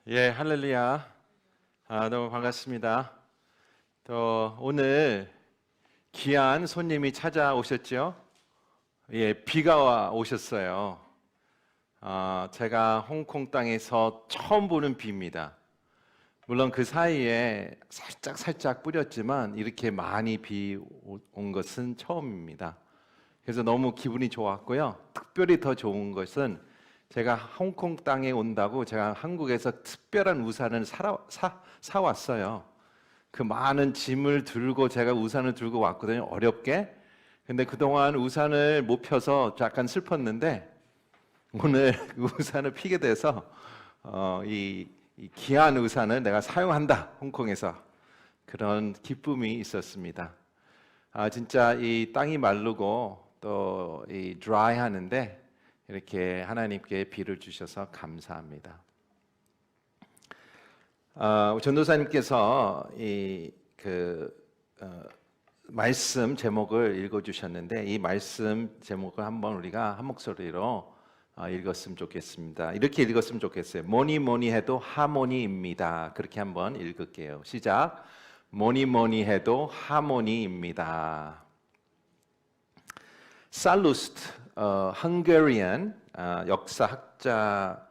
예, 할렐루야. 너무 반갑습니다. 또 오늘 귀한 손님이 찾아오셨죠? 예, 비가 오셨어요. 제가 홍콩 땅에서 처음 보는 비입니다. 물론 그 사이에 살짝 뿌렸지만 이렇게 많이 비 온 것은 처음입니다. 그래서 너무 기분이 좋았고요. 특별히 더 좋은 것은 제가 홍콩 땅에 온다고 제가 한국에서 특별한 우산을 사왔어요. 그 많은 짐을 들고 제가 우산을 들고 왔거든요. 어렵게. 근데 그동안 우산을 못 펴서 약간 슬펐는데 오늘 그 우산을 피게 돼서 이 귀한 우산을 내가 사용한다. 홍콩에서. 그런 기쁨이 있었습니다. 진짜 이 땅이 마르고 또 이 드라이 하는데 이렇게 하나님께 비를 주셔서 감사합니다. 전도사님께서 말씀 제목을 읽어주셨는데 이 말씀 제목을 한번 우리가 한 목소리로 읽었으면 좋겠습니다. 이렇게 읽었으면 좋겠어요. 뭐니 해도 하모니입니다. 그렇게 한번 읽을게요. 시작. 뭐니 해도 하모니입니다. 살루스트, 헝가리안 역사학자가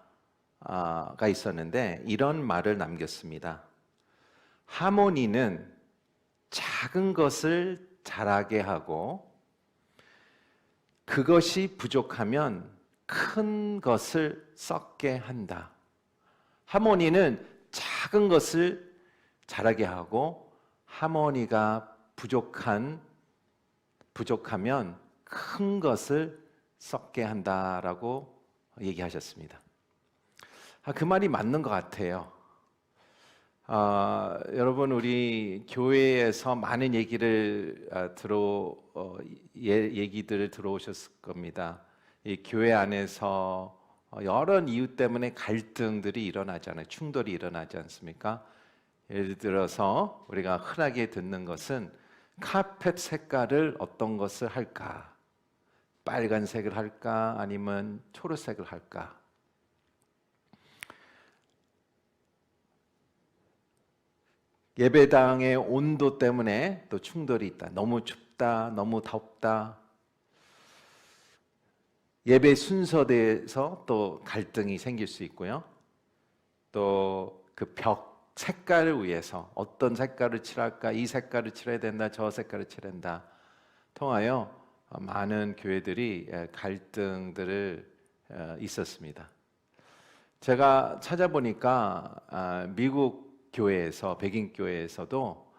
있었는데 이런 말을 남겼습니다. 하모니는 작은 것을 자라게 하고 그것이 부족하면 큰 것을 썩게 한다. 하모니는 작은 것을 자라게 하고 하모니가 부족하면 큰 것을 썩게 한다라고 얘기하셨습니다. 그 말이 맞는 것 같아요. 여러분 우리 교회에서 많은 얘기들을 들어오셨을 겁니다. 이 교회 안에서 여러 이유 때문에 갈등들이 일어나잖아요. 충돌이 일어나지 않습니까? 예를 들어서 우리가 흔하게 듣는 것은 카펫 색깔을 어떤 것을 할까? 빨간색을 할까? 아니면 초록색을 할까? 예배당의 온도 때문에 또 충돌이 있다. 너무 춥다, 너무 덥다. 예배 순서대에서 또 갈등이 생길 수 있고요. 또 그 벽 색깔을 위해서 어떤 색깔을 칠할까? 이 색깔을 칠해야 된다, 저 색깔을 칠해야 된다. 통하여 많은 교회들이 갈등들을 있었습니다. 제가 찾아보니까 미국 교회에서 백인 교회에서도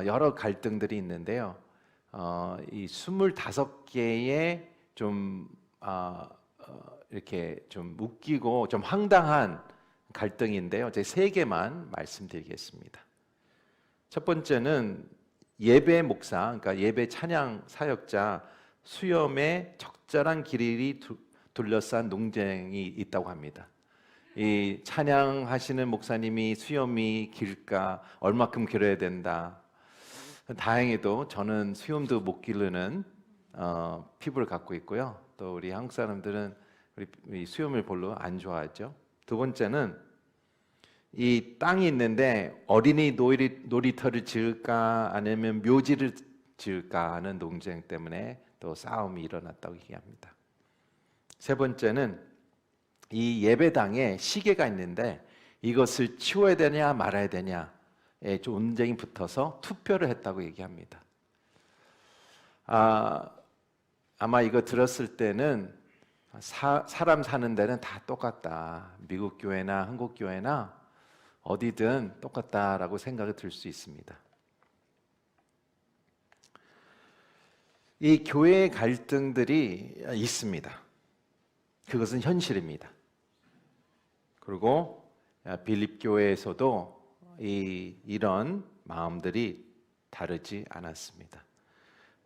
여러 갈등들이 있는데요. 이 25개의 좀 이렇게 좀 웃기고 좀 황당한 갈등인데요. 제 3개만 말씀드리겠습니다. 첫 번째는 예배 목사, 그러니까 예배 찬양 사역자 수염에 적절한 길이를 둘러싼 논쟁이 있다고 합니다. 이 찬양하시는 목사님이 수염이 길까, 얼마큼 길어야 된다. 다행히도 저는 수염도 못 기르는 피부를 갖고 있고요. 또 우리 한국 사람들은 우리 수염을 별로 안 좋아하죠. 두 번째는 이 땅이 있는데 어린이 놀이터를 지을까 아니면 묘지를 지을까 하는 논쟁 때문에 또 싸움이 일어났다고 얘기합니다. 세 번째는 이 예배당에 시계가 있는데 이것을 치워야 되냐 말아야 되냐에 논쟁이 붙어서 투표를 했다고 얘기합니다. 아마 이거 들었을 때는 사람 사는 데는 다 똑같다. 미국 교회나 한국 교회나 어디든 똑같다라고 생각이 들 수 있습니다. 이 교회의 갈등들이 있습니다. 그것은 현실입니다. 그리고 빌립 교회에서도 이런 마음들이 다르지 않았습니다.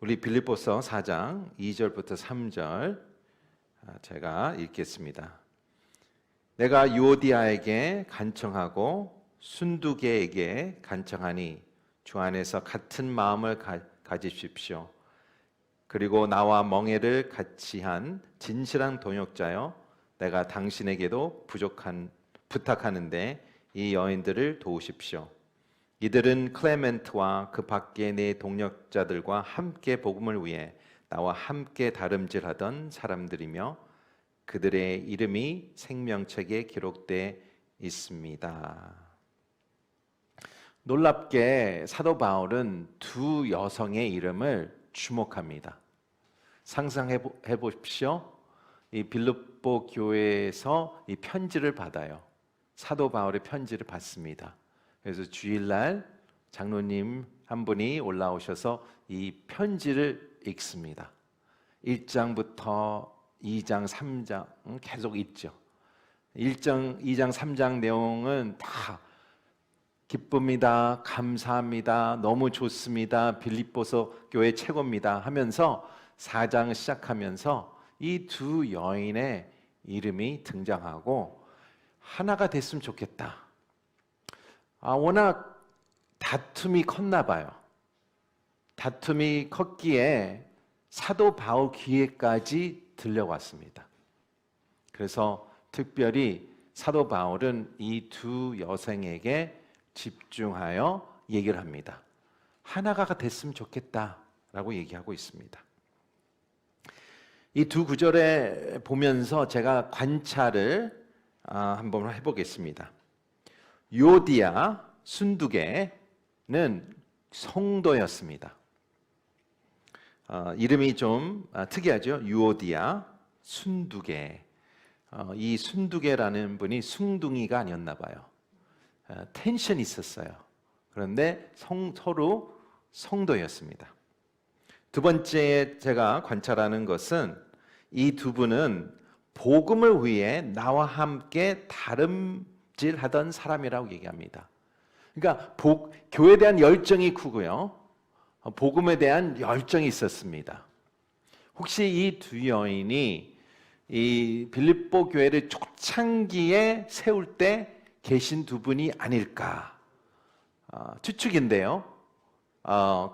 우리 빌립보서 4장 2절부터 3절 제가 읽겠습니다. 내가 유오디아에게 간청하고 순두계에게 간청하니 주 안에서 같은 마음을 가지십시오. 그리고 나와 멍에를 같이 한 진실한 동역자여 내가 당신에게도 부탁하는데 이 여인들을 도우십시오. 이들은 클레멘트와 그 밖에 내 동역자들과 함께 복음을 위해 나와 함께 다름질하던 사람들이며 그들의 이름이 생명책에 기록돼 있습니다. 놀랍게 사도 바울은 두 여성의 이름을 주목합니다. 상상해 보십시오. 이 빌립보 교회에서 이 편지를 받아요. 사도 바울의 편지를 받습니다. 그래서 주일날 장로님 한 분이 올라오셔서 이 편지를 읽습니다. 1장부터 2장, 3장 계속 읽죠. 1장, 2장, 3장 내용은 다 기쁩니다. 감사합니다. 너무 좋습니다. 빌립보서 교회 최고입니다. 하면서 4장 시작하면서 이 두 여인의 이름이 등장하고 하나가 됐으면 좋겠다. 워낙 다툼이 컸나 봐요. 다툼이 컸기에 사도 바울 귀에까지 들려왔습니다. 그래서 특별히 사도 바울은 이 두 여성에게 집중하여 얘기를 합니다. 하나가 됐으면 좋겠다라고 얘기하고 있습니다. 이 두 구절에 보면서 제가 관찰을 한번 해보겠습니다. 유오디아 순두개는 성도였습니다. 이름이 좀 특이하죠. 유오디아 순두개. 이 순두개라는 분이 숭둥이가 아니었나 봐요. 텐션이 있었어요. 그런데 서로 성도였습니다. 두 번째 제가 관찰하는 것은 이 두 분은 복음을 위해 나와 함께 다름질하던 사람이라고 얘기합니다. 그러니까 교회에 대한 열정이 크고요. 복음에 대한 열정이 있었습니다. 혹시 이 두 여인이 이 빌립보 교회를 초창기에 세울 때 계신 두 분이 아닐까 추측인데요.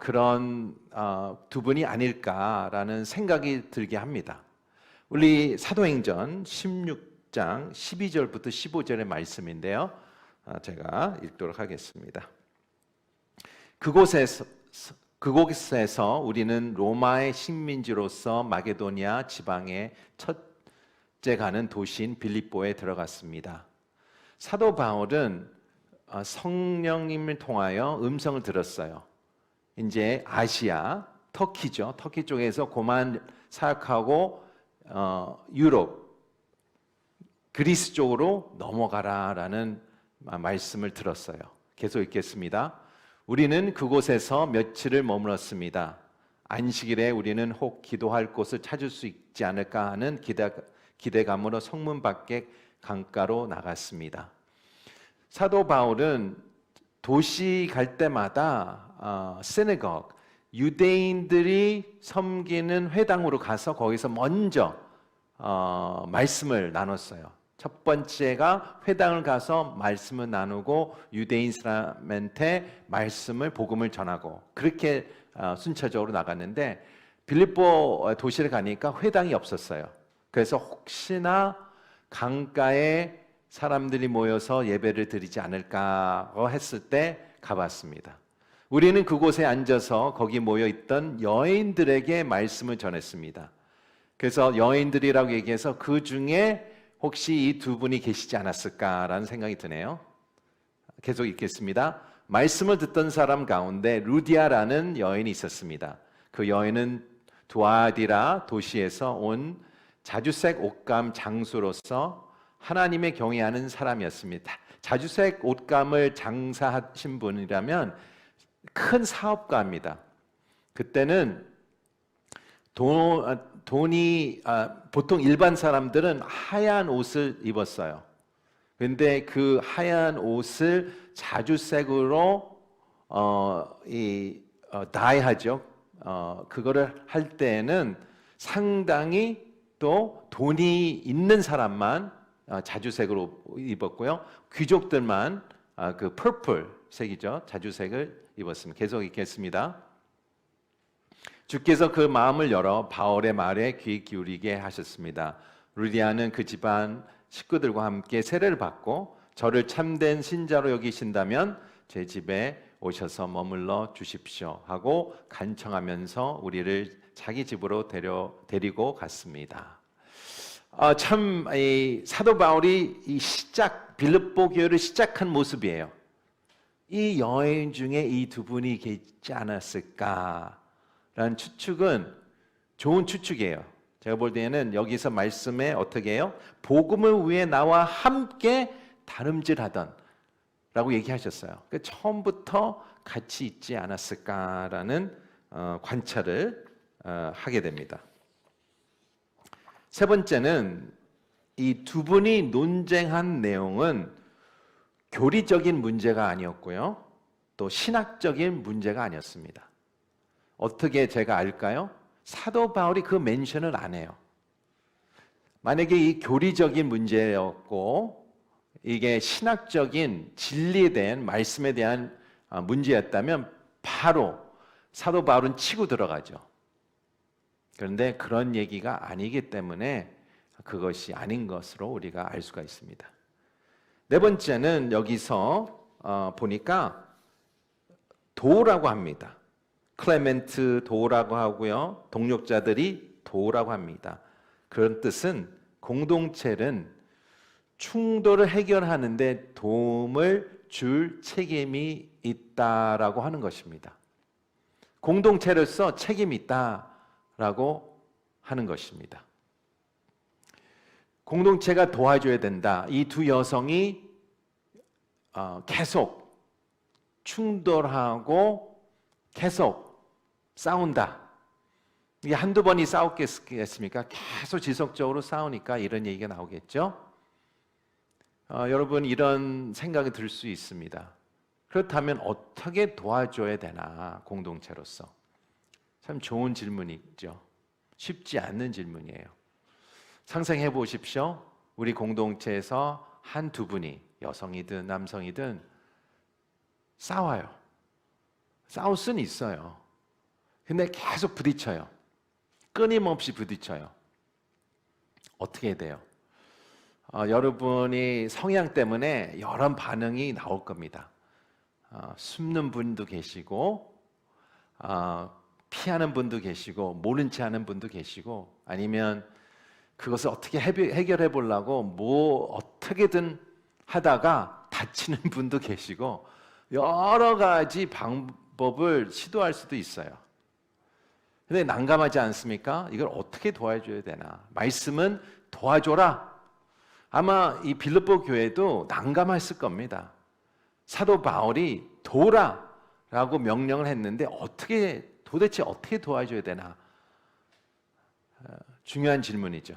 그런 두 분이 아닐까라는 생각이 들게 합니다. 우리 사도행전 16장 12절부터 15절의 말씀인데요. 제가 읽도록 하겠습니다. 그곳에서 우리는 로마의 식민지로서 마게도니아 지방의 첫째 가는 도시인 빌립보에 들어갔습니다. 사도 바울은 성령님을 통하여 음성을 들었어요. 이제 아시아, 터키죠. 터키 쪽에서 고만 사역하고 유럽, 그리스 쪽으로 넘어가라라는 말씀을 들었어요. 계속 읽겠습니다. 우리는 그곳에서 며칠을 머물렀습니다. 안식일에 우리는 혹 기도할 곳을 찾을 수 있지 않을까 하는 기대감으로 성문 밖에 강가로 나갔습니다. 사도 바울은 도시 갈 때마다 시내거그, 유대인들이 섬기는 회당으로 가서 거기서 먼저 말씀을 나눴어요. 첫 번째가 회당을 가서 말씀을 나누고 유대인 사람한테 복음을 전하고 그렇게 순차적으로 나갔는데 빌립보 도시를 가니까 회당이 없었어요. 그래서 혹시나 강가에 사람들이 모여서 예배를 드리지 않을까 했을 때 가봤습니다. 우리는 그곳에 앉아서 거기 모여있던 여인들에게 말씀을 전했습니다. 그래서 여인들이라고 얘기해서 그 중에 혹시 이 두 분이 계시지 않았을까라는 생각이 드네요. 계속 읽겠습니다. 말씀을 듣던 사람 가운데 루디아라는 여인이 있었습니다. 그 여인은 두아디라 도시에서 온 자주색 옷감 장수로서 하나님의 경외하는 사람이었습니다. 자주색 옷감을 장사하신 분이라면 큰 사업가입니다. 그때는 돈이 보통 일반 사람들은 하얀 옷을 입었어요. 그런데 그 하얀 옷을 자주색으로 다이하죠. 그거를 할 때는 상당히 또 돈이 있는 사람만 자주색으로 입었고요. 귀족들만 그 퍼플 색이죠. 자주색을 입었습니다. 계속 읽겠습니다. 주께서 그 마음을 열어 바울의 말에 귀 기울이게 하셨습니다. 루디아는 그 집안 식구들과 함께 세례를 받고 저를 참된 신자로 여기신다면 제 집에 오셔서 머물러 주십시오 하고 간청하면서 우리를 자기 집으로 데리고 갔습니다. 참 사도 바울이 이 빌립보 교회를 시작한 모습이에요. 이 여인 중에 이 두 분이 계시지 않았을까라는 추측은 좋은 추측이에요. 제가 볼 때에는 여기서 말씀에 어떻게 해요? 복음을 위해 나와 함께 다름질하던 라고 얘기하셨어요. 그러니까 처음부터 같이 있지 않았을까라는 관찰을 하게 됩니다. 세 번째는 이 두 분이 논쟁한 내용은 교리적인 문제가 아니었고요. 또 신학적인 문제가 아니었습니다. 어떻게 제가 알까요? 사도 바울이 그 멘션을 안 해요. 만약에 이 교리적인 문제였고 이게 신학적인 진리에 대한 말씀에 대한 문제였다면 바로 사도 바울은 치고 들어가죠. 그런데 그런 얘기가 아니기 때문에 그것이 아닌 것으로 우리가 알 수가 있습니다. 네 번째는 여기서 보니까 도라고 합니다. 클레멘트 도라고 하고요. 동역자들이 도라고 합니다. 그런 뜻은 공동체는 충돌을 해결하는데 도움을 줄 책임이 있다라고 하는 것입니다. 공동체로서 책임이 있다라고 하는 것입니다. 공동체가 도와줘야 된다. 이 두 여성이 계속 충돌하고 계속 싸운다. 이게 한두 번이 싸웠겠습니까? 계속 지속적으로 싸우니까 이런 얘기가 나오겠죠. 여러분 이런 생각이 들 수 있습니다. 그렇다면 어떻게 도와줘야 되나 공동체로서? 참 좋은 질문이죠. 쉽지 않는 질문이에요. 상상해 보십시오. 우리 공동체에서 한두 분이 여성이든 남성이든 싸워요. 싸울 수는 있어요. 근데 계속 부딪혀요. 끊임없이 부딪혀요. 어떻게 돼요? 여러분이 성향 때문에 여러 반응이 나올 겁니다. 숨는 분도 계시고 피하는 분도 계시고 모른 체 하는 분도 계시고 아니면 그것을 어떻게 해결해 보려고 어떻게든 하다가 다치는 분도 계시고 여러 가지 방법을 시도할 수도 있어요. 근데 난감하지 않습니까? 이걸 어떻게 도와줘야 되나? 말씀은 도와줘라. 아마 이 빌립보 교회도 난감했을 겁니다. 사도 바울이 도라라고 명령을 했는데 도대체 어떻게 도와줘야 되나? 중요한 질문이죠.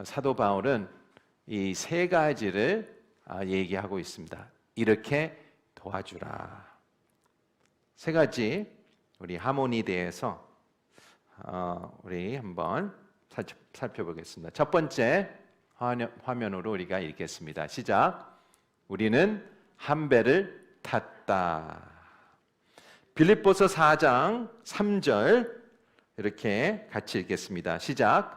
사도 바울은 이 세 가지를 얘기하고 있습니다. 이렇게 도와주라. 세 가지 우리 하모니에 대해서 우리 한번 살펴보겠습니다. 첫 번째 화면으로 우리가 읽겠습니다. 시작. 우리는 한 배를 탔다. 빌립보서 4장 3절 이렇게 같이 읽겠습니다. 시작.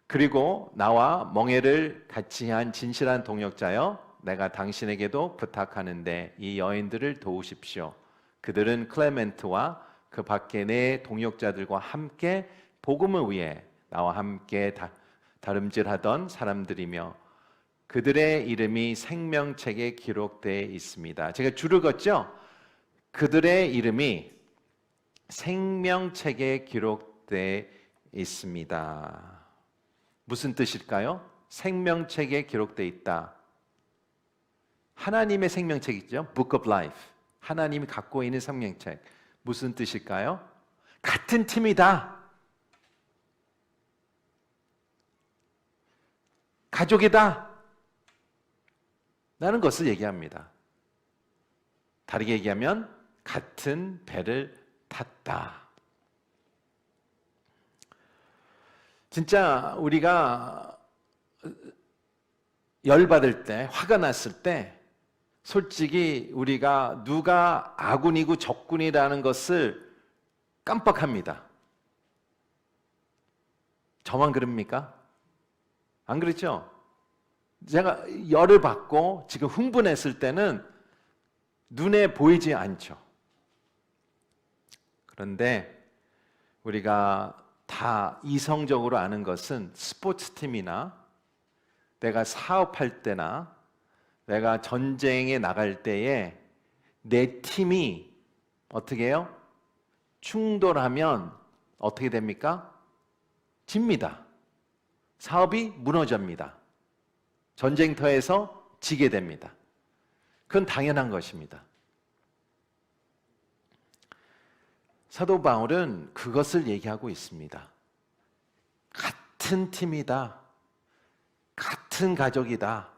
그리고 나와 멍에를 같이 한 진실한 동역자여 내가 당신에게도 부탁하는데 이 여인들을 도우십시오. 그들은 클레멘트와 그 밖에 내 동역자들과 함께 복음을 위해 나와 함께 다름질하던 사람들이며 그들의 이름이 생명책에 기록되어 있습니다. 제가 줄을 걷죠? 그들의 이름이 생명책에 기록되어 있습니다. 무슨 뜻일까요? 생명책에 기록되어 있다. 하나님의 생명책이죠. Book of Life. 하나님이 갖고 있는 생명책. 무슨 뜻일까요? 같은 팀이다. 가족이다. 라는 것을 얘기합니다. 다르게 얘기하면 같은 배를 탔다. 진짜 우리가 열받을 때, 화가 났을 때 솔직히 우리가 누가 아군이고 적군이라는 것을 깜빡합니다. 저만 그럽니까? 안 그렇죠? 제가 열을 받고 지금 흥분했을 때는 눈에 보이지 않죠. 그런데 우리가 다 이성적으로 아는 것은 스포츠팀이나 내가 사업할 때나 내가 전쟁에 나갈 때에 내 팀이 어떻게 해요? 충돌하면 어떻게 됩니까? 집니다. 사업이 무너집니다. 전쟁터에서 지게 됩니다. 그건 당연한 것입니다. 사도 바울은 그것을 얘기하고 있습니다. 같은 팀이다. 같은 가족이다.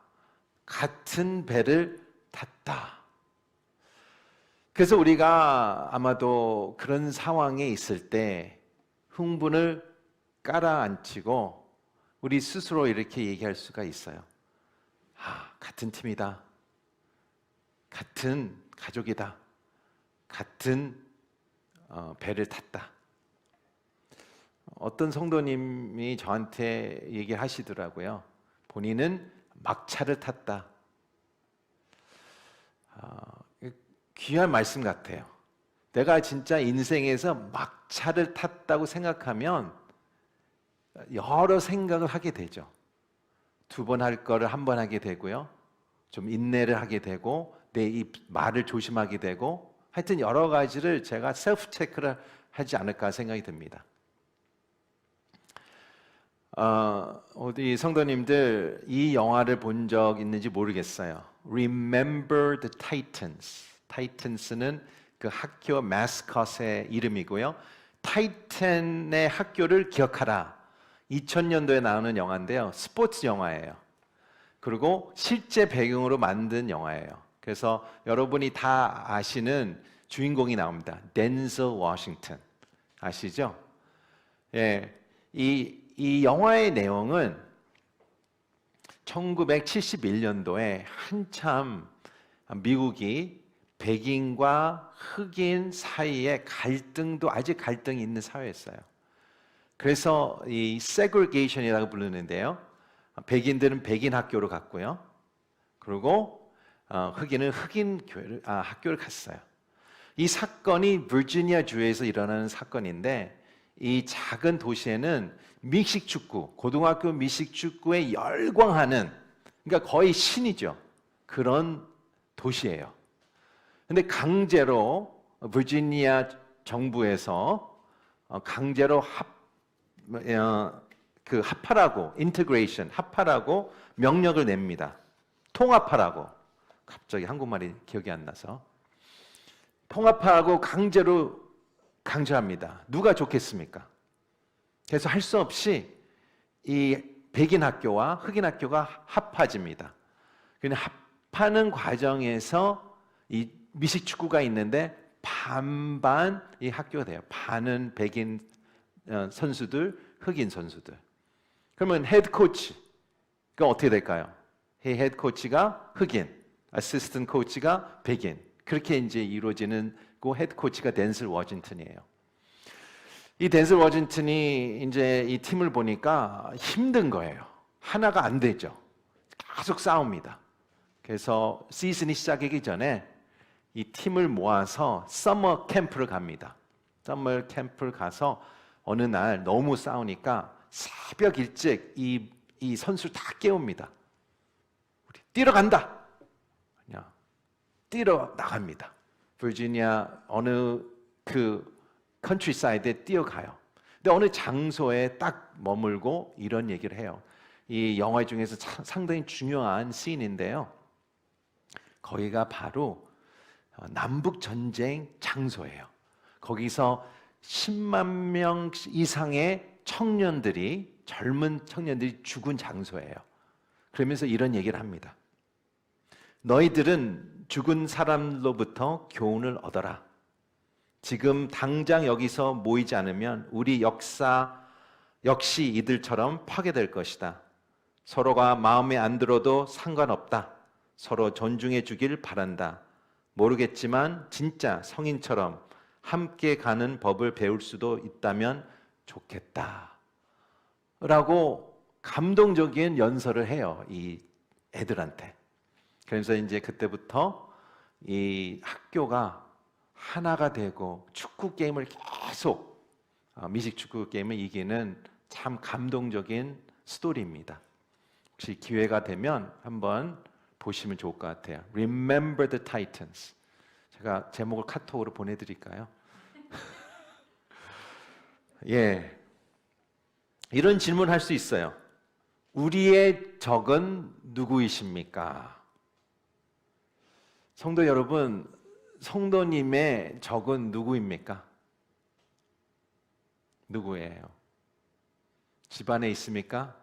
같은 배를 탔다. 그래서 우리가 아마도 그런 상황에 있을 때 흥분을 깔아앉히고 우리 스스로 이렇게 얘기할 수가 있어요. 같은 팀이다. 같은 가족이다. 같은 배를 탔다. 어떤 성도님이 저한테 얘기하시더라고요. 본인은 막차를 탔다. 귀한 말씀 같아요. 내가 진짜 인생에서 막차를 탔다고 생각하면 여러 생각을 하게 되죠. 2번 할 거를 1번 하게 되고요. 좀 인내를 하게 되고 내 이 말을 조심하게 되고 하여튼 여러 가지를 제가 셀프 체크를 하지 않을까 생각이 듭니다. 어디 성도님들 이 영화를 본 적 있는지 모르겠어요. Remember the Titans. 타이탄스는 그 학교 마스컷의 이름이고요. 타이탄의 학교를 기억하라. 2000년도에 나오는 영화인데요. 스포츠 영화예요. 그리고 실제 배경으로 만든 영화예요. 그래서 여러분이 다 아시는 주인공이 나옵니다. 덴zel 워싱턴. 아시죠? 예, 이 영화의 내용은 1971년도에 한참 미국이 백인과 흑인 사이에 갈등도 아직 갈등이 있는 사회였어요. 그래서 이 segregation이라고 부르는데요. 백인들은 백인 학교로 갔고요. 그리고 흑인은 흑인 학교를 갔어요. 이 사건이 버지니아 주에서 일어나는 사건인데 이 작은 도시에는 미식 축구, 고등학교 미식 축구에 열광하는 그러니까 거의 신이죠. 그런 도시예요. 근데 강제로 버지니아 정부에서 강제로 합하라고 인테그레이션 합하라고 명령을 냅니다. 통합하라고. 갑자기 한국말이 기억이 안 나서 통합하라고 강제합니다. 누가 좋겠습니까? 그래서 할 수 없이 이 백인 학교와 흑인 학교가 합해집니다. 그냥 합하는 과정에서 이 미식 축구가 있는데 반반 이 학교가 돼요. 반은 백인 선수들, 흑인 선수들. 그러면 헤드 코치가 어떻게 될까요? 헤드 코치가 흑인, 어시스턴트 코치가 백인. 그렇게 이제 이루어지는 그 헤드 코치가 덴zel 워싱턴이에요. 이 덴zel 워싱턴이 이제 이 팀을 보니까 힘든 거예요. 하나가 안 되죠. 계속 싸웁니다. 그래서 시즌이 시작하기 전에 이 팀을 모아서 서머 캠프를 갑니다. 서머 캠프를 가서 어느 날 너무 싸우니까 새벽 일찍 이 선수를 다 깨웁니다. 우리 뛰러 간다. 그냥 뛰러 나갑니다. 버지니아 어느 그 컨트리사이드에 뛰어가요. 근데 어느 장소에 딱 머물고 이런 얘기를 해요. 이 영화 중에서 상당히 중요한 씬인데요. 거기가 바로 남북 전쟁 장소예요. 거기서 10만 명 이상의 청년들이 젊은 청년들이 죽은 장소예요. 그러면서 이런 얘기를 합니다. 너희들은 죽은 사람로부터 교훈을 얻어라. 지금 당장 여기서 모이지 않으면 우리 역사 역시 이들처럼 파괴될 것이다. 서로가 마음에 안 들어도 상관없다. 서로 존중해 주길 바란다. 모르겠지만 진짜 성인처럼 함께 가는 법을 배울 수도 있다면 좋겠다. 라고 감동적인 연설을 해요. 이 애들한테. 그래서 이제 그때부터 이 학교가 하나가 되고 축구 게임을 계속 미식 축구 게임을 이기는 참 감동적인 스토리입니다. 혹시 기회가 되면 한번 보시면 좋을 것 같아요. Remember the Titans. 제가 제목을 카톡으로 보내드릴까요? 예, 이런 질문을 할 수 있어요. 우리의 적은 누구이십니까? 성도 여러분, 성도님의 적은 누구입니까? 누구예요? 집안에 있습니까?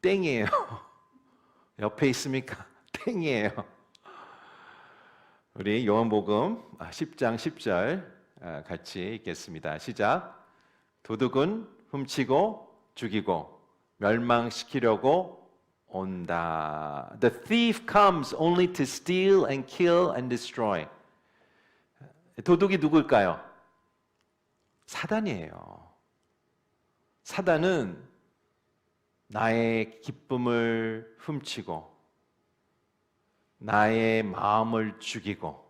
땡이에요. 옆에 있습니까? 땡이에요. 우리 요한복음 10장 10절 같이 읽겠습니다. 시작. 도둑은 훔치고 죽이고 멸망시키려고 온다. The thief comes only to steal and kill and destroy. 도둑이 누굴까요? 사단이에요. 사단은 나의 기쁨을 훔치고 나의 마음을 죽이고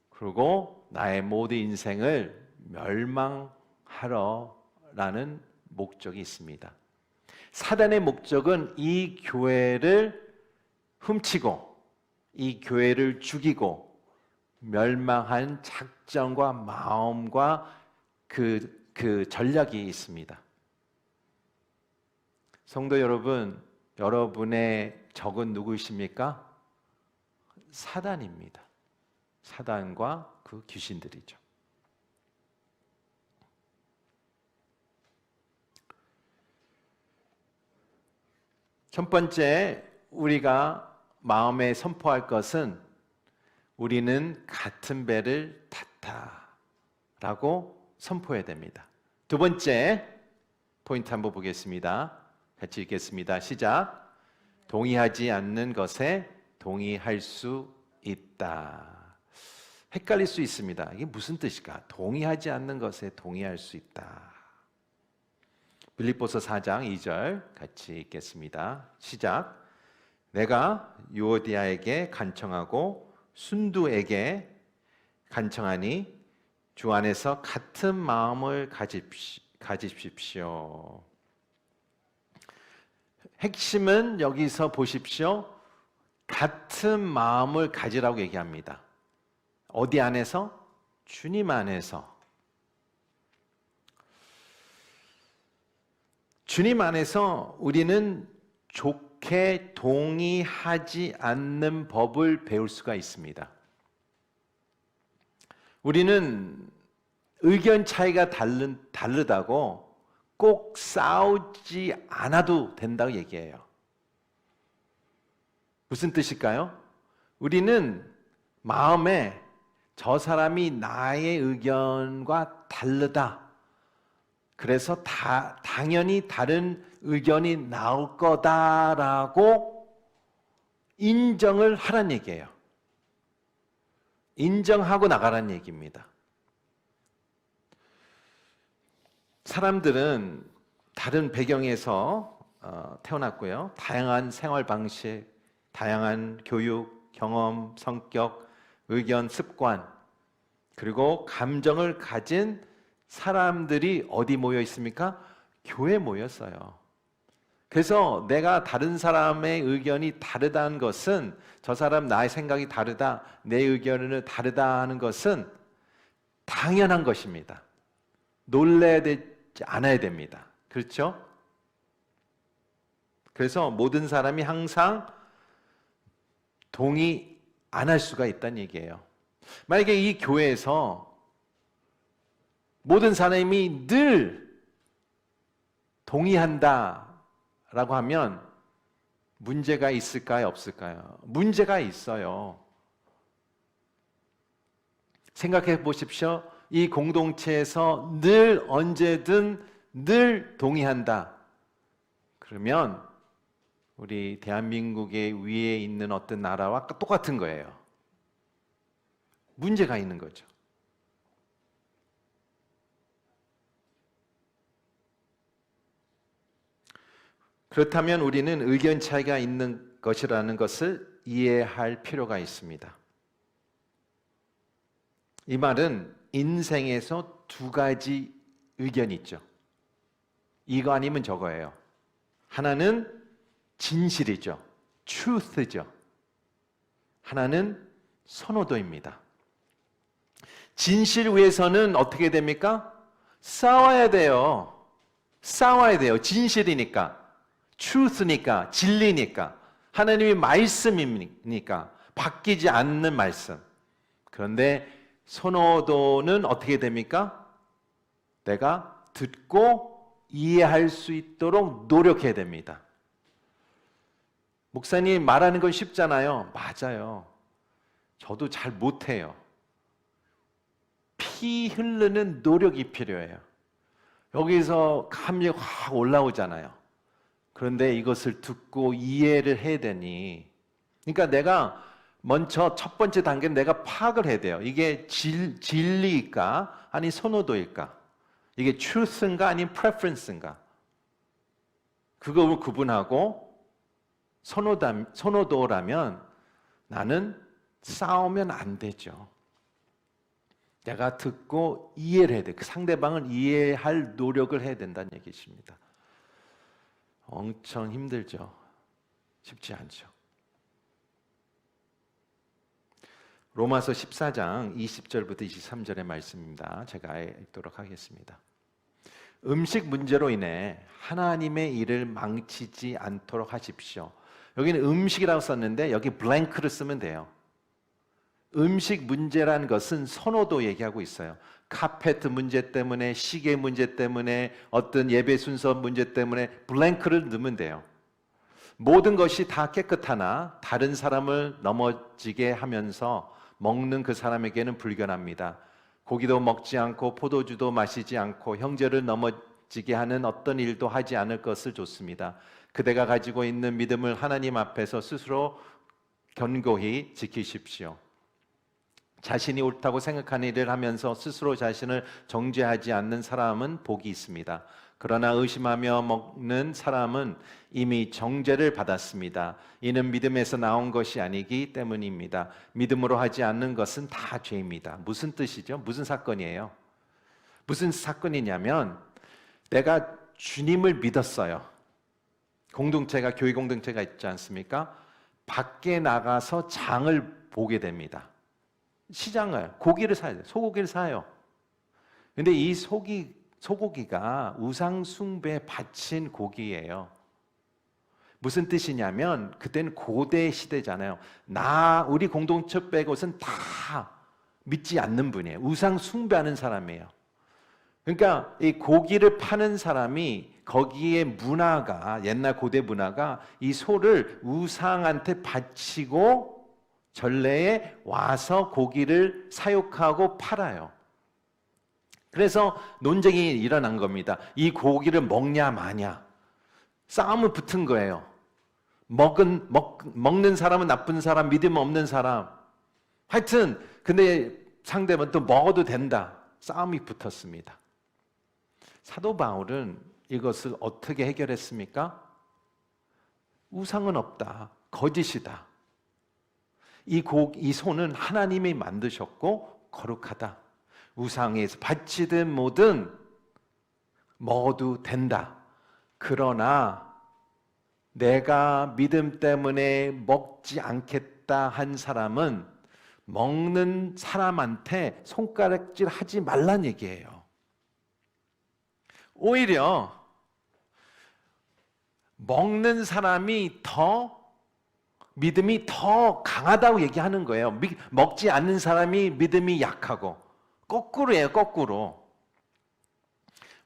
그리고 나의 모든 인생을 멸망하러라는 목적이 있습니다. 사단의 목적은 이 교회를 훔치고 이 교회를 죽이고 멸망한 작전과 마음과 그 전략이 있습니다. 성도 여러분, 여러분의 적은 누구이십니까? 사단입니다. 사단과 그 귀신들이죠. 첫 번째, 우리가 마음에 선포할 것은 우리는 같은 배를 탔다라고 선포해야 됩니다. 두 번째 포인트 한번 보겠습니다. 같이 읽겠습니다. 시작. 동의하지 않는 것에 동의할 수 있다. 헷갈릴 수 있습니다. 이게 무슨 뜻일까? 동의하지 않는 것에 동의할 수 있다. 빌립보서 4장 2절 같이 읽겠습니다. 시작. 내가 유오디아에게 간청하고 순두에게 간청하니 주 안에서 같은 마음을 가지십시오. 핵심은 여기서 보십시오. 같은 마음을 가지라고 얘기합니다. 어디 안에서? 주님 안에서. 주님 안에서 우리는 좋게 동의하지 않는 법을 배울 수가 있습니다. 우리는 의견 차이가 다르다고 꼭 싸우지 않아도 된다고 얘기해요. 무슨 뜻일까요? 우리는 마음에 저 사람이 나의 의견과 다르다. 그래서 당연히 다른 의견이 나올 거다라고 인정을 하란 얘기예요. 인정하고 나가란 얘기입니다. 사람들은 다른 배경에서 태어났고요. 다양한 생활 방식, 다양한 교육, 경험, 성격, 의견, 습관, 그리고 감정을 가진 사람들이 어디 모여 있습니까? 교회에 모였어요. 그래서 내가 다른 사람의 의견이 다르다는 것은, 저 사람 나의 생각이 다르다, 내 의견은 다르다 하는 것은 당연한 것입니다. 놀라야 되지 않아야 됩니다. 그렇죠? 그래서 모든 사람이 항상 동의 안 할 수가 있다는 얘기예요. 만약에 이 교회에서 모든 사람이 늘 동의한다라고 하면 문제가 있을까요? 없을까요? 문제가 있어요. 생각해 보십시오. 이 공동체에서 늘 언제든 늘 동의한다. 그러면 우리 대한민국의 위에 있는 어떤 나라와 똑같은 거예요. 문제가 있는 거죠. 그렇다면 우리는 의견 차이가 있는 것이라는 것을 이해할 필요가 있습니다. 이 말은 인생에서 두 가지 의견이 있죠. 이거 아니면 저거예요. 하나는 진실이죠. truth죠. 하나는 선호도입니다. 진실 위해서는 어떻게 됩니까? 싸워야 돼요. 싸워야 돼요. 진실이니까. truth니까. 진리니까. 하나님의 말씀이니까. 바뀌지 않는 말씀. 그런데 선호도는 어떻게 됩니까? 내가 듣고 이해할 수 있도록 노력해야 됩니다. 목사님 말하는 건 쉽잖아요. 맞아요. 저도 잘 못해요. 피 흐르는 노력이 필요해요. 여기서 감정이 확 올라오잖아요. 그런데 이것을 듣고 이해를 해야 되니, 그러니까 내가 먼저 첫 번째 단계는 내가 파악을 해야 돼요. 이게 진리일까? 아니 선호도일까? 이게 truth인가? 아니 preference인가? 그걸 구분하고 선호도라면 나는 싸우면 안 되죠. 내가 듣고 이해를 해야 돼. 그 상대방을 이해할 노력을 해야 된다는 얘기십니다. 엄청 힘들죠. 쉽지 않죠. 로마서 14장 20절부터 23절의 말씀입니다. 제가 읽도록 하겠습니다. 음식 문제로 인해 하나님의 일을 망치지 않도록 하십시오. 여기는 음식이라고 썼는데 여기 블랭크를 쓰면 돼요. 음식 문제라는 것은 선호도 얘기하고 있어요. 카페트 문제 때문에, 시계 문제 때문에, 어떤 예배 순서 문제 때문에 블랭크를 넣으면 돼요. 모든 것이 다 깨끗하나 다른 사람을 넘어지게 하면서 먹는 그 사람에게는 불견합니다. 고기도 먹지 않고 포도주도 마시지 않고 형제를 넘어지게 하는 어떤 일도 하지 않을 것을 좋습니다. 그대가 가지고 있는 믿음을 하나님 앞에서 스스로 견고히 지키십시오. 자신이 옳다고 생각하는 일을 하면서 스스로 자신을 정죄하지 않는 사람은 복이 있습니다. 그러나 의심하며 먹는 사람은 이미 정죄를 받았습니다. 이는 믿음에서 나온 것이 아니기 때문입니다. 믿음으로 하지 않는 것은 다 죄입니다. 무슨 뜻이죠? 무슨 사건이에요? 무슨 사건이냐면 내가 주님을 믿었어요. 공동체가, 교회 공동체가 있지 않습니까? 밖에 나가서 장을 보게 됩니다. 시장을, 고기를 사야 돼요. 소고기를 사요. 근데 이 소고기가 우상 숭배에 바친 고기예요. 무슨 뜻이냐면 그때는 고대 시대잖아요. 우리 공동체 빼고는 다 믿지 않는 분이에요. 우상 숭배하는 사람이에요. 그러니까 이 고기를 파는 사람이 거기에 문화가, 옛날 고대 문화가 이 소를 우상한테 바치고 전래에 와서 고기를 사육하고 팔아요. 그래서 논쟁이 일어난 겁니다. 이 고기를 먹냐 마냐. 싸움을 붙은 거예요. 먹는 사람은 나쁜 사람, 믿음 없는 사람. 하여튼 근데 상대방은 또 먹어도 된다. 싸움이 붙었습니다. 사도 바울은 이것을 어떻게 해결했습니까? 우상은 없다. 거짓이다. 이 소는 하나님이 만드셨고 거룩하다. 우상에서 바치든 뭐든 먹어도 된다. 그러나 내가 믿음 때문에 먹지 않겠다 한 사람은 먹는 사람한테 손가락질 하지 말란 얘기예요. 오히려 먹는 사람이 믿음이 더 강하다고 얘기하는 거예요. 먹지 않는 사람이 믿음이 약하고. 거꾸로예요, 거꾸로.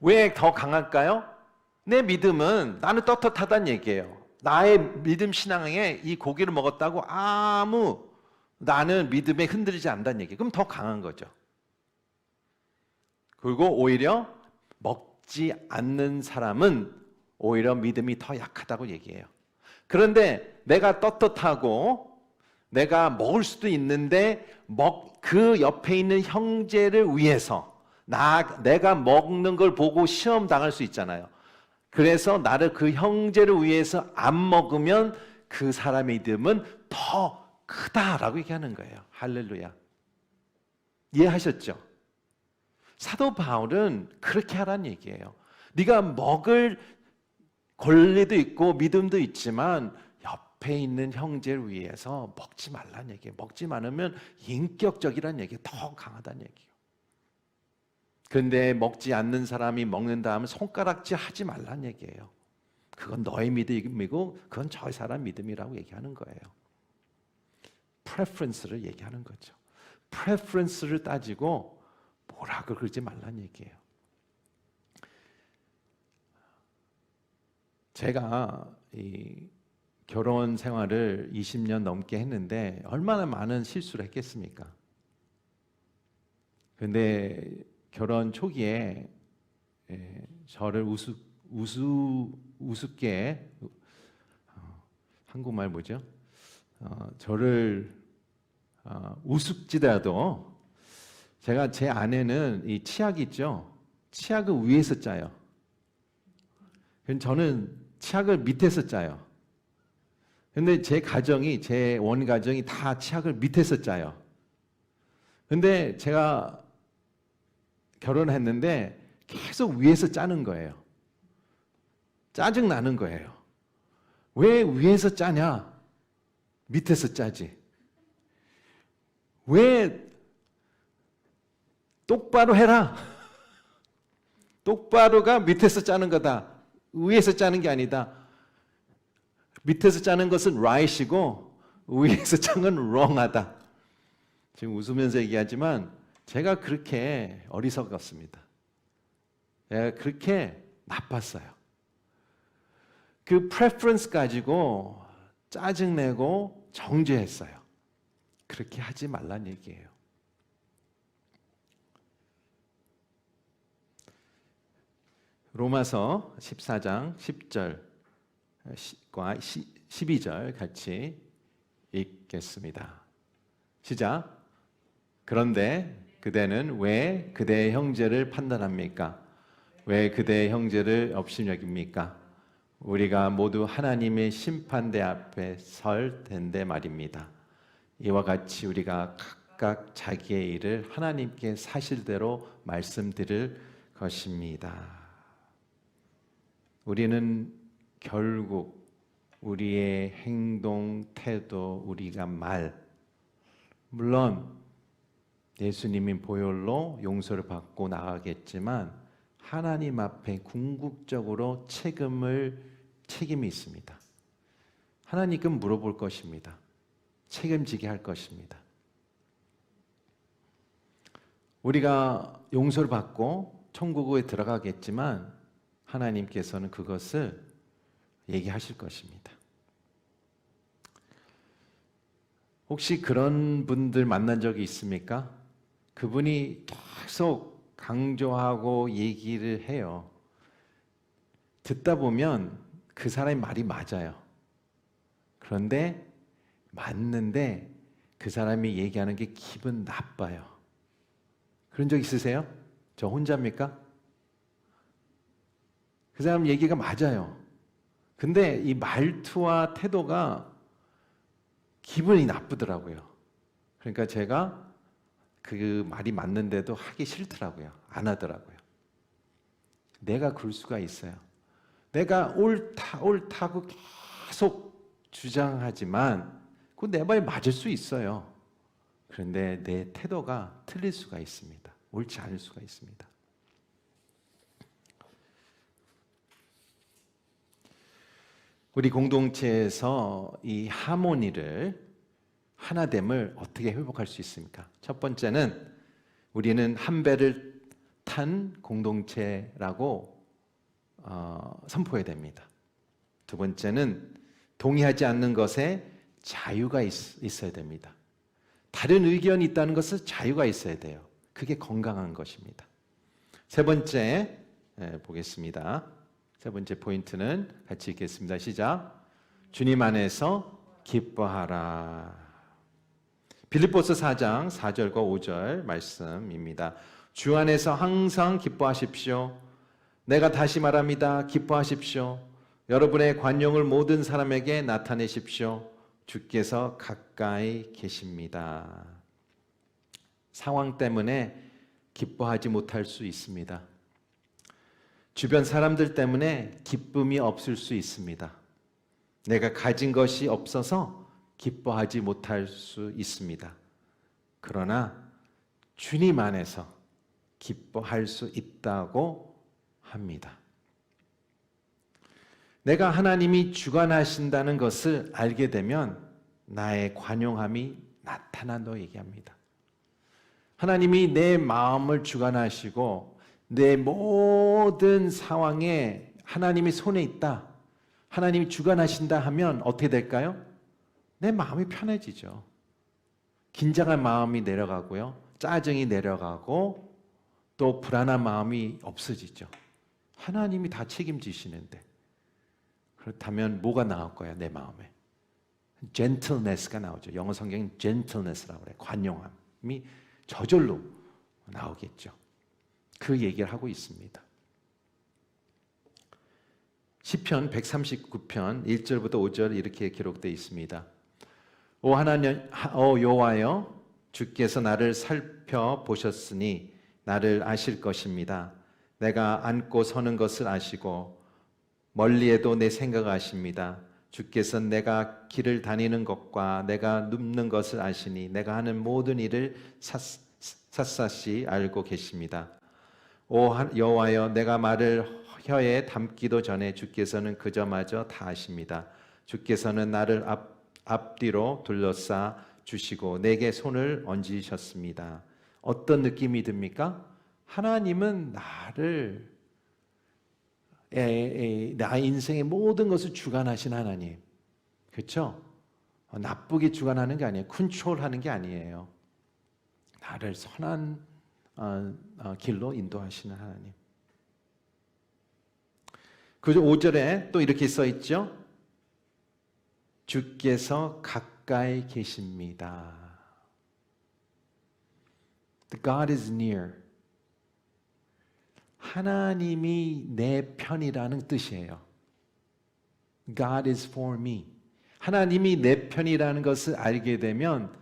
왜 더 강할까요? 내 믿음은 나는 떳떳하다는 얘기예요. 나의 믿음 신앙에 이 고기를 먹었다고 나는 믿음에 흔들리지 않는다는 얘기예요. 그럼 더 강한 거죠. 그리고 오히려 먹지 않는 사람은 오히려 믿음이 더 약하다고 얘기해요. 그런데 내가 떳떳하고 내가 먹을 수도 있는데 그 옆에 있는 형제를 위해서 내가 먹는 걸 보고 시험 당할 수 있잖아요. 그래서 나를 그 형제를 위해서 안 먹으면 그 사람의 믿음은 더 크다라고 얘기하는 거예요. 할렐루야. 이해하셨죠? 사도 바울은 그렇게 하라는 얘기예요. 네가 먹을 권리도 있고 믿음도 있지만 옆에 있는 형제를 위해서 먹지 말라는 얘기예요. 먹지 않으면 인격적이라는 얘기가 더 강하다는 얘기예요. 그런데 먹지 않는 사람이 먹는다 하면 손가락질 하지 말라는 얘기예요. 그건 너의 믿음이고 그건 저 사람 믿음이라고 얘기하는 거예요. 프레퍼런스를 얘기하는 거죠. 프레퍼런스를 따지고 뭐라고 그러지 말라는 얘기예요. 제가 이 결혼 생활을 20년 넘게 했는데 얼마나 많은 실수를 했겠습니까? 그런데 결혼 초기에 저를 우습게 한국말 뭐죠? 저를 우습지더라도 제가 제 아내는 이 치약 있죠? 치약을 위에서 짜요. 저는 치약을 밑에서 짜요. 근데 제 원가정이 다 치약을 밑에서 짜요. 근데 제가 결혼했는데 계속 위에서 짜는 거예요. 짜증 나는 거예요. 왜 위에서 짜냐? 밑에서 짜지. 왜 똑바로 해라. 똑바로가 밑에서 짜는 거다. 위에서 짜는 게 아니다. 밑에서 짜는 것은 right이고 위에서 짜는 건 wrong하다. 지금 웃으면서 얘기하지만 제가 그렇게 어리석었습니다. 제가 그렇게 나빴어요. 그 preference 가지고 짜증내고 정죄했어요. 그렇게 하지 말란 얘기예요. 로마서 14장 10절과 12절 같이 읽겠습니다. 시작. 그런데 그대는 왜 그대의 형제를 판단합니까? 왜 그대의 형제를 업신여깁니까? 우리가 모두 하나님의 심판대 앞에 설 텐데 말입니다. 이와 같이 우리가 각각 자기의 일을 하나님께 사실대로 말씀드릴 것입니다. 우리는 결국 우리의 행동, 태도, 우리가 말, 물론 예수님이 보혈로 용서를 받고 나가겠지만 하나님 앞에 궁극적으로 책임이 있습니다. 하나님께 물어볼 것입니다. 책임지게 할 것입니다. 우리가 용서를 받고 천국에 들어가겠지만 하나님께서는 그것을 얘기하실 것입니다. 혹시 그런 분들 만난 적이 있습니까? 그분이 계속 강조하고 얘기를 해요. 듣다 보면 그 사람의 말이 맞아요. 그런데 맞는데 그 사람이 얘기하는 게 기분 나빠요. 그런 적 있으세요? 저 혼자입니까? 그 사람 얘기가 맞아요. 근데 이 말투와 태도가 기분이 나쁘더라고요. 그러니까 제가 그 말이 맞는데도 하기 싫더라고요. 안 하더라고요. 내가 그럴 수가 있어요. 내가 옳다고 계속 주장하지만 그 내 말이 맞을 수 있어요. 그런데 내 태도가 틀릴 수가 있습니다. 옳지 않을 수가 있습니다. 우리 공동체에서 이 하모니를, 하나됨을 어떻게 회복할 수 있습니까? 첫 번째는 우리는 한 배를 탄 공동체라고 선포해야 됩니다. 두 번째는 동의하지 않는 것에 자유가 있어야 됩니다. 다른 의견이 있다는 것은 자유가 있어야 돼요. 그게 건강한 것입니다. 세 번째 보겠습니다. 세 번째 포인트는 같이 읽겠습니다. 시작. 주님 안에서 기뻐하라. 빌립보서 4장 4절과 5절 말씀입니다. 주 안에서 항상 기뻐하십시오. 내가 다시 말합니다. 기뻐하십시오. 여러분의 관용을 모든 사람에게 나타내십시오. 주께서 가까이 계십니다. 상황 때문에 기뻐하지 못할 수 있습니다. 주변 사람들 때문에 기쁨이 없을 수 있습니다. 내가 가진 것이 없어서 기뻐하지 못할 수 있습니다. 그러나 주님 안에서 기뻐할 수 있다고 합니다. 내가 하나님이 주관하신다는 것을 알게 되면 나의 관용함이 나타난다고 얘기합니다. 하나님이 내 마음을 주관하시고 내 모든 상황에 하나님이 손에 있다, 하나님이 주관하신다 하면 어떻게 될까요? 내 마음이 편해지죠. 긴장한 마음이 내려가고요, 짜증이 내려가고 또 불안한 마음이 없어지죠. 하나님이 다 책임지시는데. 그렇다면 뭐가 나올 거야, 내 마음에? gentleness가 나오죠. 영어 성경은 gentleness라고 그래요. 관용함이 저절로 나오겠죠. 그 얘기를 하고 있습니다. 시편 139편 1절부터 5절 이렇게 기록되어 있습니다. 오 하나님, 오 여호와여, 주께서 나를 살펴보셨으니 나를 아실 것입니다. 내가 앉고 서는 것을 아시고 멀리에도 내 생각을 아십니다. 주께서 내가 길을 다니는 것과 내가 눕는 것을 아시니 내가 하는 모든 일을 샅샅이 알고 계십니다. 오 여호와여, 내가 말을 혀에 담기도 전에 주께서는 그저마저 다 아십니다. 주께서는 나를 앞뒤로 둘러싸 주시고 내게 손을 얹으셨습니다. 어떤 느낌이 듭니까? 하나님은 나를 나의 인생의 모든 것을 주관하신 하나님, 그렇죠? 나쁘게 주관하는 게 아니에요. 컨트롤하는 게 아니에요. 나를 선한 길로 인도하시는 하나님. 그 5절에 또 이렇게 써 있죠. 주께서 가까이 계십니다. The God is near. 하나님이 내 편이라는 뜻이에요. God is for me. 하나님이 내 편이라는 것을 알게 되면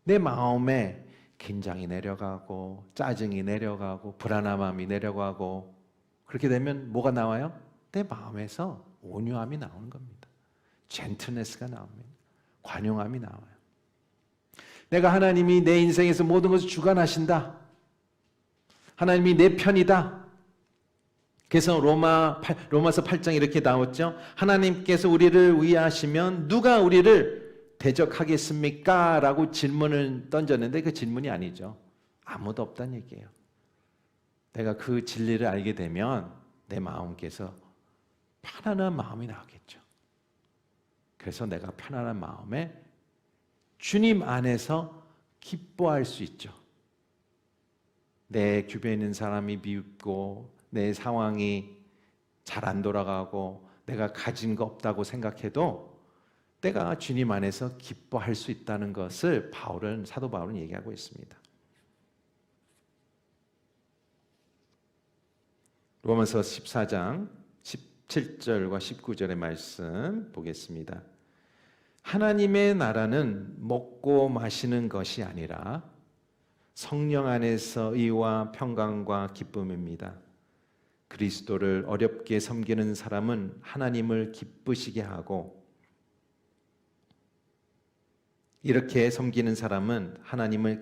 내 마음에 긴장이 내려가고 짜증이 내려가고 불안한 마음이 내려가고, 그렇게 되면 뭐가 나와요? 내 마음에서 온유함이 나오는 겁니다. 젠틀네스가 나옵니다. 관용함이 나와요. 내가 하나님이 내 인생에서 모든 것을 주관하신다, 하나님이 내 편이다. 그래서 로마서 8장 이렇게 나왔죠. 하나님께서 우리를 위하시면 누가 우리를 대적하겠습니까? 라고 질문을 던졌는데 그 질문이 아니죠. 아무도 없다는 얘기예요. 내가 그 진리를 알게 되면 내 마음께서 편안한 마음이 나오겠죠. 그래서 내가 편안한 마음에 주님 안에서 기뻐할 수 있죠. 내 주변에 있는 사람이 미흡고 내 상황이 잘 안 돌아가고 내가 가진 거 없다고 생각해도 내가 주님 안에서 기뻐할 수 있다는 것을 사도 바울은 얘기하고 있습니다. 로마서 14장 17절과 19절의 말씀 보겠습니다. 하나님의 나라는 먹고 마시는 것이 아니라 성령 안에서 의와 평강과 기쁨입니다. 그리스도를 어렵게 섬기는 사람은 하나님을 기쁘시게 하고, 이렇게 섬기는 사람은 하나님을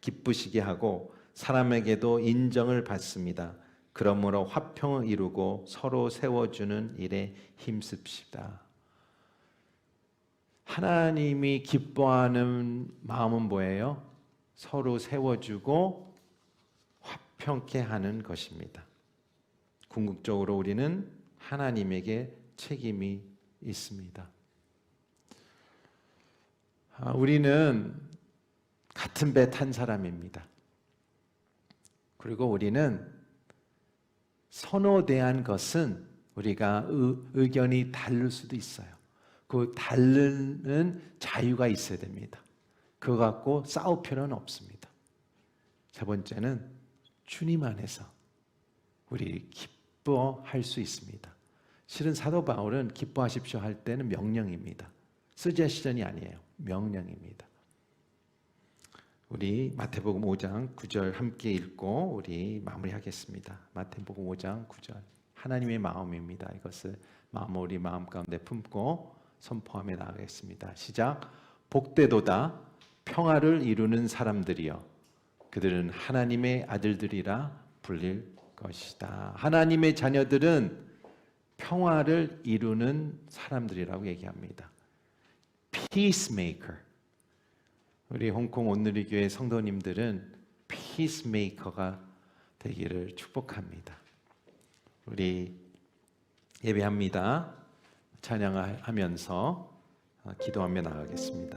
기쁘시게 하고 사람에게도 인정을 받습니다. 그러므로 화평을 이루고 서로 세워주는 일에 힘씁시다. 하나님이 기뻐하는 마음은 뭐예요? 서로 세워주고 화평케 하는 것입니다. 궁극적으로 우리는 하나님에게 책임이 있습니다. 우리는 같은 배 탄 사람입니다. 그리고 우리는 선호대한 것은 우리가 의견이 다를 수도 있어요. 그 다르는 자유가 있어야 됩니다. 그거 갖고 싸울 필요는 없습니다. 세 번째는 주님 안에서 우리 기뻐할 수 있습니다. 실은 사도 바울은 기뻐하십시오 할 때는 명령입니다. 서제션이 아니에요. 명령입니다. 우리 마태복음 5장 9절 함께 읽고 우리 마무리하겠습니다. 마태복음 5장 9절. 하나님의 마음입니다. 이것을 우리 마음 가운데 품고 선포하며 나가겠습니다. 시작. 복되도다 평화를 이루는 사람들이여 그들은 하나님의 아들들이라 불릴 것이다. 하나님의 자녀들은 평화를 이루는 사람들이라고 얘기합니다. Peacemaker. 우리 홍콩 온누리교회 성도님들은 Peacemaker가 되기를 축복합니다. 우리 예배합니다. 찬양하면서 기도하며 나가겠습니다.